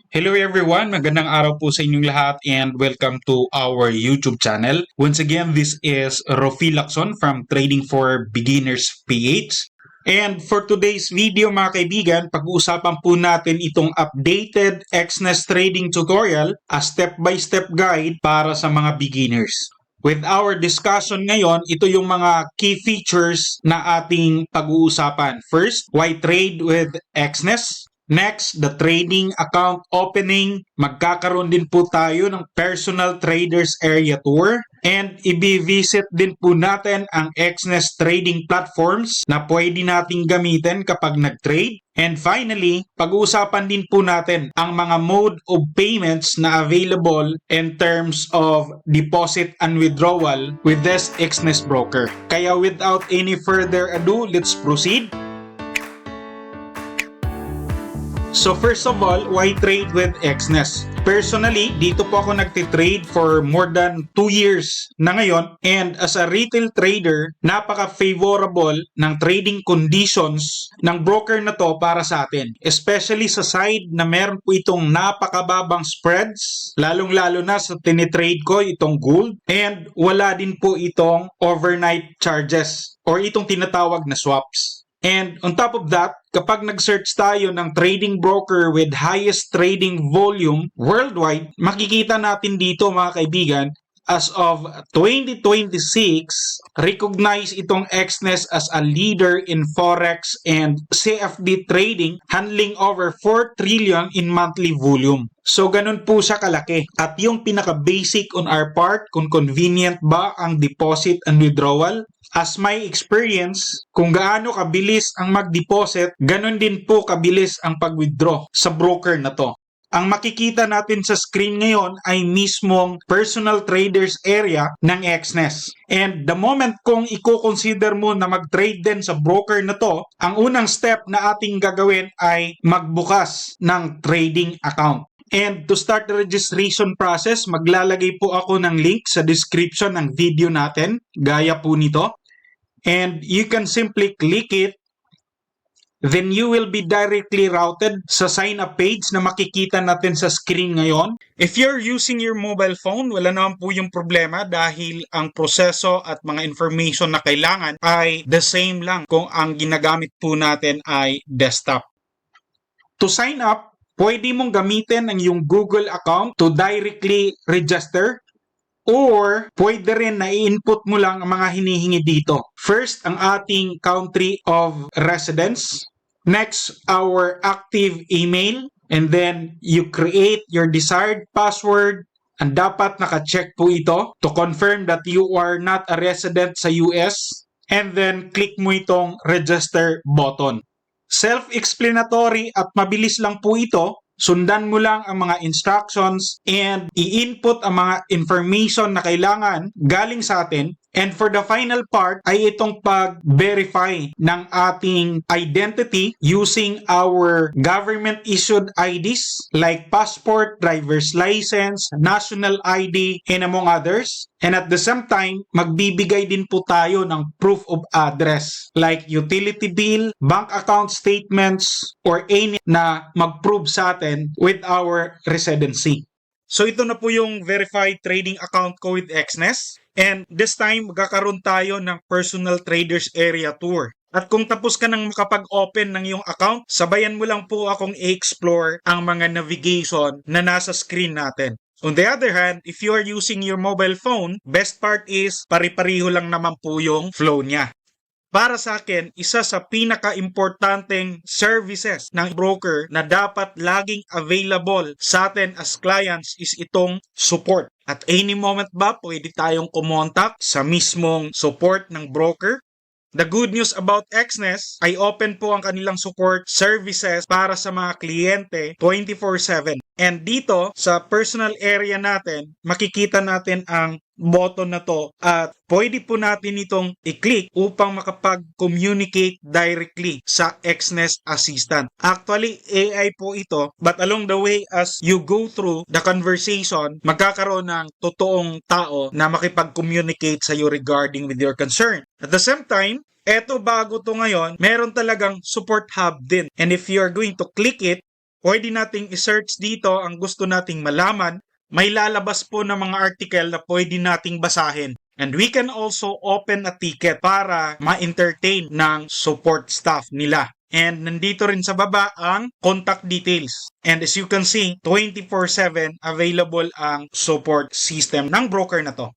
Hello everyone, magandang araw po sa inyong lahat and welcome to our YouTube channel. Once again, this is Rofi Lacson from Trading for Beginners PH. And for today's video mga kaibigan, pag-uusapan po natin itong updated XNES trading tutorial, a step-by-step guide para sa mga beginners. With our discussion ngayon, ito yung mga key features na ating pag-uusapan. First, why trade with XNES? Next, the trading account opening. Magkakaroon din po tayo ng personal traders area tour. And i-visit din po natin ang XNES trading platforms na pwede nating gamitin kapag nag-trade. And finally, pag-uusapan din po natin ang mga mode of payments na available in terms of deposit and withdrawal with this XNES broker. Kaya without any further ado, let's proceed. So first of all, why trade with XNES? Personally, dito po ako nagtitrade for more than 2 years na ngayon, and as a retail trader, napaka-favorable ng trading conditions ng broker na to para sa atin. Especially sa side na meron po itong napakababang spreads, lalong-lalo na sa tinitrade ko itong gold, and wala din po itong overnight charges or itong tinatawag na swaps. And on top of that, kapag nag-search tayo ng trading broker with highest trading volume worldwide, makikita natin dito mga kaibigan, as of 2026, recognize itong XNES as a leader in Forex and CFD trading, handling over 4 trillion in monthly volume. So ganun po siya kalaki. At yung pinaka-basic on our part, kung convenient ba ang deposit and withdrawal, as my experience, kung gaano kabilis ang mag-deposit, ganun din po kabilis ang pag-withdraw sa broker na to. Ang makikita natin sa screen ngayon ay mismong personal traders area ng XNES. And the moment kung i-consider mo na mag-trade din sa broker na to, ang unang step na ating gagawin ay magbukas ng trading account. And to start the registration process, maglalagay po ako ng link sa description ng video natin, gaya po nito. And you can simply click it. Then you will be directly routed sa sign up page na makikita natin sa screen ngayon. If you're using your mobile phone, wala naman po yung problema dahil ang proseso at mga information na kailangan ay the same lang kung ang ginagamit po natin ay desktop. To sign up, pwede mong gamitin ang yung Google account to directly register. Or, pwede rin na i-input mo lang ang mga hinihingi dito. First, ang ating country of residence. Next, our active email. And then, you create your desired password. And dapat naka-check po ito to confirm that you are not a resident sa US. And then, click mo itong register button. Self-explanatory at mabilis lang po ito. Sundan mo lang ang mga instructions and i-input ang mga information na kailangan galing sa atin. And for the final part ay itong pag-verify ng ating identity using our government-issued IDs like passport, driver's license, national ID, and among others. And at the same time, magbibigay din po tayo ng proof of address like utility bill, bank account statements, or any na mag-prove sa atin with our residency. So ito na po yung verified trading account ko with XNES. And this time, magkakaroon tayo ng personal traders area tour. At kung tapos ka nang makapag-open ng iyong account, sabayan mo lang po akong i-explore ang mga navigation na nasa screen natin. On the other hand, if you are using your mobile phone, best part is pari-pariho lang naman po yung flow niya. Para sa akin, isa sa pinaka-importanteng services ng broker na dapat laging available sa atin as clients is itong support. At any moment ba, pwede tayong kumontak sa mismong support ng broker. The good news about XNES ay open po ang kanilang support services para sa mga kliyente 24/7. And dito sa personal area natin, makikita natin ang button na to at pwede po natin itong i-click upang makapag-communicate directly sa XNES Assistant. Actually, AI po ito, but along the way as you go through the conversation, magkakaroon ng totoong tao na makipag-communicate sa iyo regarding with your concern. At the same time, eto bago to ngayon, meron talagang support hub din. And if you're going to click it, Pwede nating i-search dito ang gusto nating malaman. May lalabas po ng mga article na pwede nating basahin. And we can also open a ticket para ma-entertain ng support staff nila. And nandito rin sa baba ang contact details. And as you can see, 24/7 available ang support system ng broker na to.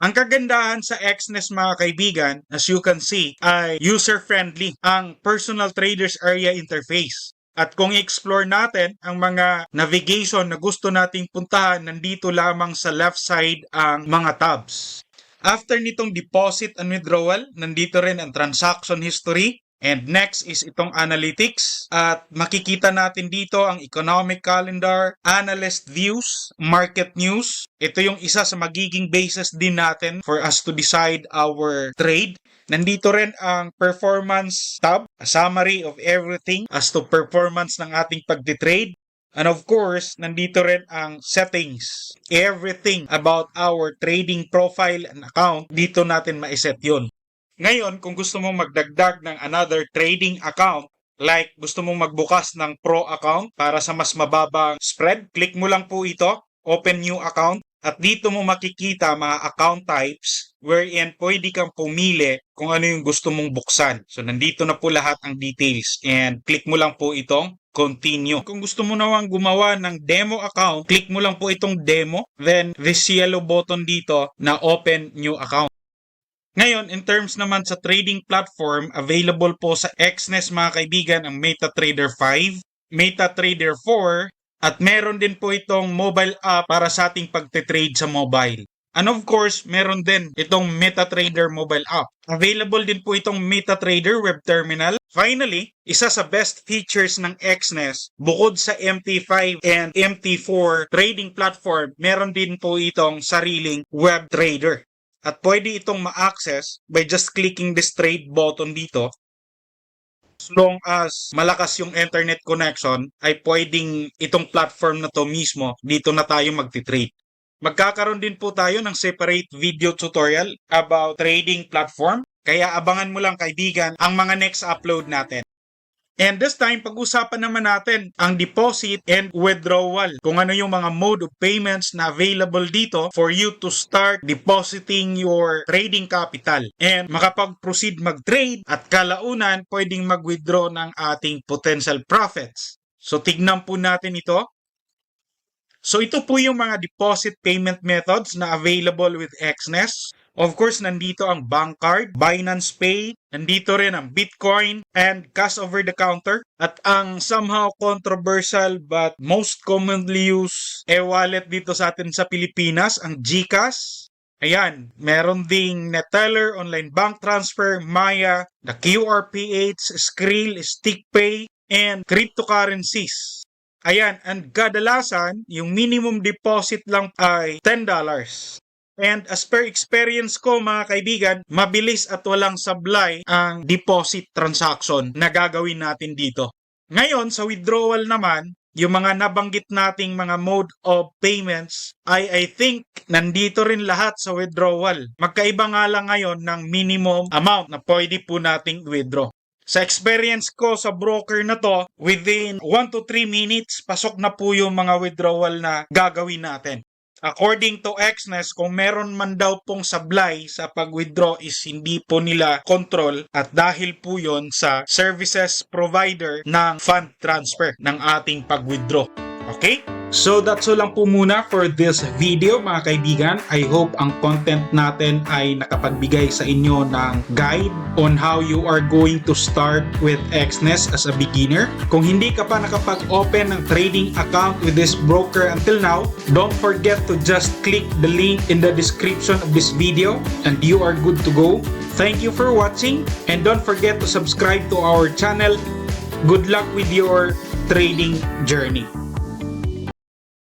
Ang kagandahan sa Exness mga kaibigan, as you can see, ay user-friendly ang personal traders area interface. At kung i-explore natin ang mga navigation na gusto nating puntahan, nandito lamang sa left side ang mga tabs. After nitong deposit and withdrawal, nandito rin ang transaction history. And next is itong analytics. At makikita natin dito ang economic calendar, analyst views, market news. Ito yung isa sa magiging basis din natin for us to decide our trade. Nandito rin ang performance tab, a summary of everything as to performance ng ating pagtitrade. And of course, nandito rin ang settings. Everything about our trading profile and account, dito natin ma-set yun. Ngayon, kung gusto mong magdagdag ng another trading account, like gusto mong magbukas ng pro account para sa mas mababang spread, click mo lang po ito, open new account, at dito mo makikita mga account types wherein pwede kang pumili kung ano yung gusto mong buksan. So, nandito na po lahat ang details and click mo lang po itong continue. Kung gusto mo nawang gumawa ng demo account, click mo lang po itong demo, then this yellow button dito na open new account. Ngayon, in terms naman sa trading platform, available po sa Exness mga kaibigan ang MetaTrader 5, MetaTrader 4, at meron din po itong mobile app para sa ating pagtitrade sa mobile. And of course, meron din itong MetaTrader mobile app. Available din po itong MetaTrader web terminal. Finally, isa sa best features ng Exness, bukod sa MT5 and MT4 trading platform, meron din po itong sariling web trader. At pwede itong ma-access by just clicking this trade button dito. As long as malakas yung internet connection, ay pwedeng itong platform na to mismo, dito na tayo magtitrade. Magkakaroon din po tayo ng separate video tutorial about trading platform. Kaya abangan mo lang kaibigan ang mga next upload natin. And this time, pag-usapan naman natin ang deposit and withdrawal. Kung ano yung mga mode of payments na available dito for you to start depositing your trading capital. And makapag-proceed mag-trade at kalaunan, pwedeng mag-withdraw ng ating potential profits. So, tignan po natin ito. So, ito po yung mga deposit payment methods na available with Exness. Of course, nandito ang bank card, Binance Pay, nandito rin ang Bitcoin, and cash over the counter. At ang somehow controversial but most commonly used e-wallet dito sa atin sa Pilipinas, ang GCash. Ayan, meron ding Neteller, online bank transfer, Maya, the QRPH, Skrill, StickPay, and cryptocurrencies. Ayan, and kadalasan, yung minimum deposit lang ay $10. And as per experience ko mga kaibigan, mabilis at walang sablay ang deposit transaction na gagawin natin dito. Ngayon, sa withdrawal naman, yung mga nabanggit nating mga mode of payments ay I think nandito rin lahat sa withdrawal. Magkaiba nga lang ngayon ng minimum amount na pwede po nating withdraw. Sa experience ko sa broker na to, within 1 to 3 minutes, pasok na po yung mga withdrawal na gagawin natin. According to Exness, kung meron man daw pong sablay sa pag-withdraw is hindi po nila control at dahil po yon sa services provider ng fund transfer ng ating pag-withdraw. Okay? So that's all lang po muna for this video mga kaibigan. I hope ang content natin ay nakapagbigay sa inyo ng guide on how you are going to start with Exness as a beginner. Kung hindi ka pa nakapag-open ng trading account with this broker until now, don't forget to just click the link in the description of this video and you are good to go. Thank you for watching and don't forget to subscribe to our channel. Good luck with your trading journey.